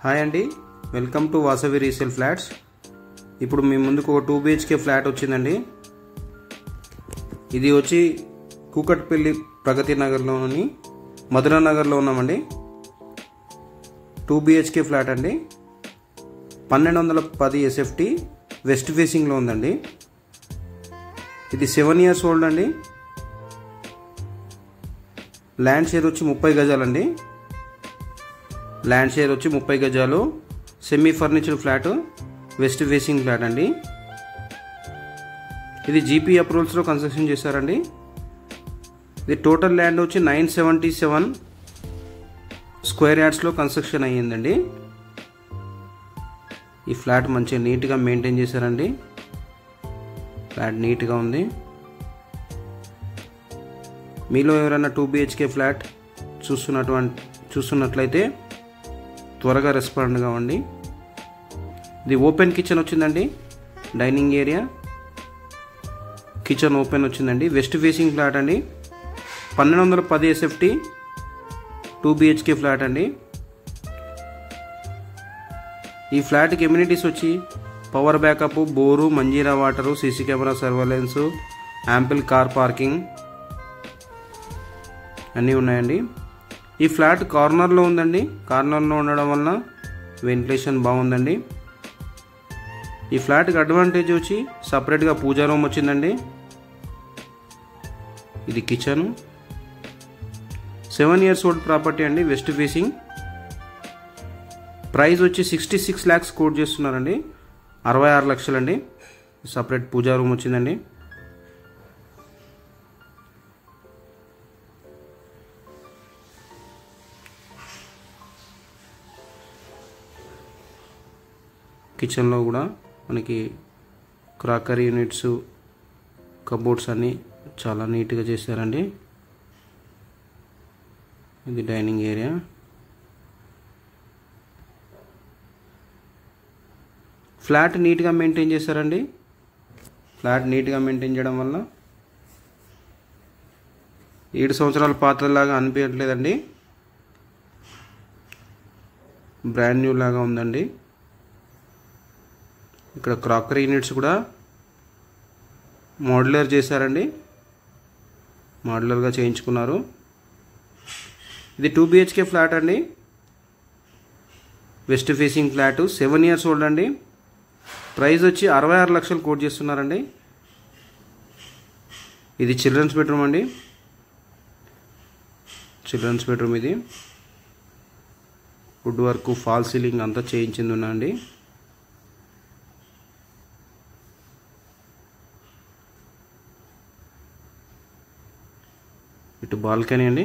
Hi అండి, welcome to Vasavi resale flats. ఇప్పుడు మీ ముందుకు ఒక 2 BHK ఫ్లాట్ వచ్చిందండి. ఇది వచ్చి కూకట్పల్లి ప్రగతి నగర్లోని మధురా నగర్లో ఉన్నామండి. 2 BHK ఫ్లాట్ అండి. 1210 SFT వెస్ట్ ఫేసింగ్లో ఉందండి. ఇది 7 years ఓల్డ్ అండి. ల్యాండ్ షేర్ వచ్చి 30 గజాలండి. ల్యాండ్ షేర్ వచ్చి 30 గజాలు. Semi furniture flat, west facing flat అండి. ఇది జీపీ అప్రూవల్స్లో కన్స్ట్రక్షన్ చేశారండి. ఇది టోటల్ ల్యాండ్ వచ్చి 977 స్క్వేర్ యార్డ్స్లో కన్స్ట్రక్షన్ అయ్యిందండి. ఈ ఫ్లాట్ మంచిగా నీట్గా మెయింటైన్ చేశారండి. ఫ్లాట్ నీట్గా ఉంది. మీలో ఎవరైనా 2 BHK ఫ్లాట్ చూస్తున్నట్లయితే త్వరగా రెస్పాండ్ కావండి. ఇది ఓపెన్ కిచెన్ వచ్చిందండి. డైనింగ్ ఏరియా, కిచెన్ ఓపెన్ వచ్చిందండి. వెస్ట్ ఫేసింగ్ ఫ్లాట్ అండి. 1210 SFT 2 BHK ఫ్లాట్ అండి. ఈ ఫ్లాట్కి ఎమ్యూనిటీస్ వచ్చి power backup, bore, Manjira water, CC camera surveillance, ample car parking అన్నీ ఉన్నాయండి. ఈ ఫ్లాట్ కార్నర్లో ఉందండి. కార్నర్లో ఉండడం వలన వెంటిలేషన్ బాగుందండి. ఈ ఫ్లాట్కి అడ్వాంటేజ్ వచ్చి సపరేట్గా పూజా రూమ్ వచ్చిందండి. ఇది కిచెన్. 7 years ఓల్డ్ ప్రాపర్టీ అండి. West facing. ప్రైస్ వచ్చి 66 lakhs కోట్ చేస్తున్నారండి. 66 లక్షలండి. సపరేట్ పూజా రూమ్ వచ్చిందండి. కిచెన్లో కూడా మనకి క్రాకరీ యూనిట్స్, కబోర్డ్స్ అన్నీ చాలా నీట్గా చేశారండి. ఇది డైనింగ్ ఏరియా. ఫ్లాట్ నీట్గా మెయింటైన్ చేశారండి. ఫ్లాట్ నీట్గా మెయింటైన్ చేయడం వల్ల 7 సంవత్సరాల పాతలాగా అనిపించట్లేదండి. బ్రాండ్ న్యూ లాగా ఉందండి. ఇక్కడ క్రాకరీ యూనిట్స్ కూడా మోడ్యులర్ చేశారండి. మోడ్యులర్గా చేయించుకున్నారు. ఇది 2 BHK ఫ్లాట్ అండి. West facing flat. 7 years old అండి. ప్రైస్ వచ్చి 66 లక్షలు కోట్ చేస్తున్నారండి. ఇది చిల్డ్రన్స్ బెడ్రూమ్ అండి. చిల్డ్రన్స్ బెడ్రూమ్ ఇది. వుడ్ వర్క్, ఫాల్ సీలింగ్ అంతా చేయించింది ఉందండి. ఇటు బాల్కనీ అండి.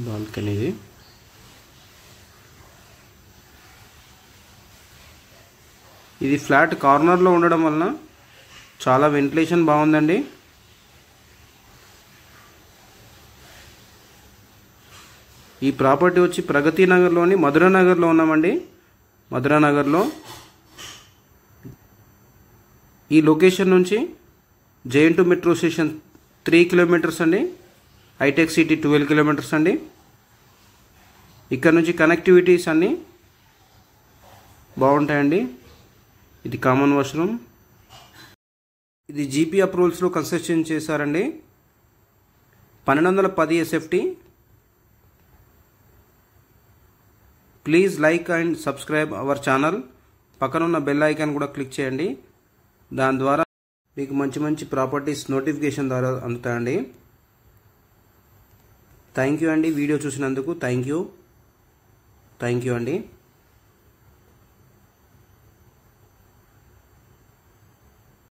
బాల్కనీ ఇది. ఇది ఫ్లాట్ కార్నర్లో ఉండడం వలన చాలా వెంటిలేషన్ బాగుందండి. ఈ ప్రాపర్టీ వచ్చి ప్రగతి నగర్లోని మధురా నగర్లో ఉన్నామండి. మధురా నగర్లో ఈ లొకేషన్ నుంచి JN2 మెట్రో స్టేషన్ 3 kilometers అండి. హైటెక్ సిటీ 12 kilometers అండి. ఇక్కడ నుంచి కనెక్టివిటీస్ అన్నీ బాగుంటాయండి. ఇది కామన్ వాష్రూమ్. ఇది జీపీ అప్రూవల్స్లో కన్స్ట్రక్షన్ చేశారండి. 1210 SFT. Please like and subscribe our channel. పక్కనున్న బెల్ ఐకాన్ కూడా క్లిక్ చేయండి. దాని ద్వారా మీకు మంచి మంచి ప్రాపర్టీస్ నోటిఫికేషన్ ద్వారా అందుతాయండి. థ్యాంక్ యూ అండి. వీడియో చూసినందుకు థ్యాంక్ యూ అండి.